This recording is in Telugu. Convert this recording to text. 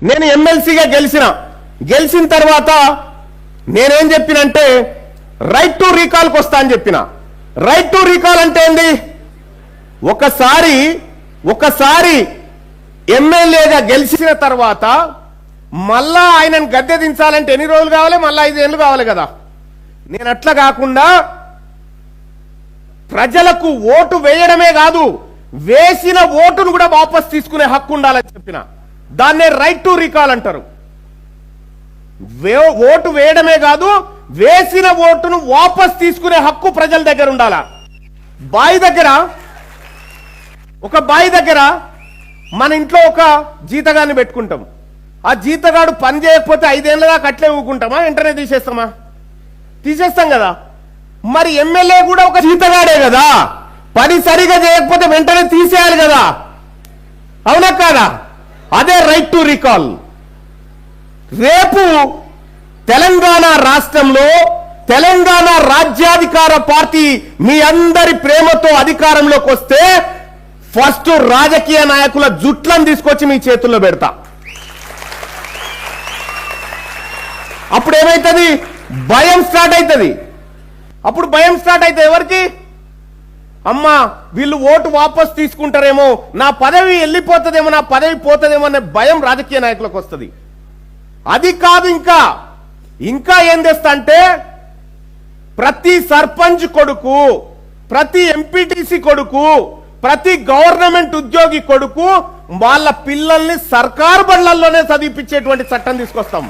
నేను ఎమ్మెల్సీగా గెలిచిన తర్వాత నేనేం చెప్పినంటే రైట్ టు రీకాల్కి వస్తా అని చెప్పిన. రైట్ టు రీకాల్ అంటే ఏంది? ఒకసారి ఎమ్మెల్యేగా గెలిచిన తర్వాత మళ్ళా ఆయనను గద్దె దించాలంటే ఎన్ని రోజులు కావాలి? మళ్ళా 5 ఏళ్ళు కావాలి కదా. నేను అట్లా కాకుండా ప్రజలకు ఓటు వేయడమే కాదు, వేసిన ఓటును కూడా వాపస్ తీసుకునే హక్కు ఉండాలని చెప్పిన. దాన్నే రైట్ టు రీకాల్ అంటారు. ఓటు వేయడమే కాదు, వేసిన ఓటును వాపస్ తీసుకునే హక్కు ప్రజల దగ్గర ఉండాలా. ఒక బాయి దగ్గర మన ఇంట్లో ఒక జీతగాన్ని పెట్టుకుంటాం. ఆ జీతగాడు పని చేయకపోతే 5 ఏళ్ళ దాకా అట్లే ఊకుంటామా? వెంటనే తీసేస్తాం కదా. మరి ఎమ్మెల్యే కూడా ఒక జీతగాడే కదా, పని సరిగా చేయకపోతే వెంటనే తీసేయాలి కదా, అవునా కాదా? అదే రైట్ టు రీకాల్. రేపు తెలంగాణ రాష్ట్రంలో తెలంగాణ రాజ్యాధికార పార్టీ మీ అందరి ప్రేమతో అధికారంలోకి వస్తే ఫస్ట్ రాజకీయ నాయకుల జుట్లను తీసుకొచ్చి మీ చేతుల్లో పెడతా. అప్పుడు ఏమైతుంది? భయం స్టార్ట్ అవుతుంది. అప్పుడు భయం స్టార్ట్ అయితే ఎవరికి? అమ్మా వీళ్ళు ఓటు వాపస్ తీసుకుంటారేమో, నా పదవి వెళ్ళిపోతుందేమో, నా పదవి పోతుందేమో అనే భయం రాజకీయ నాయకులకు వస్తుంది. అది కాదు, ఇంకా ఏం చేస్తా అంటే ప్రతి సర్పంచ్ కొడుకు, ప్రతి ఎంపీటీసీ కొడుకు, ప్రతి గవర్నమెంట్ ఉద్యోగి కొడుకు వాళ్ళ పిల్లల్ని సర్కారు బళ్ళల్లోనే చదివిపించేటువంటి చట్టం తీసుకొస్తాం.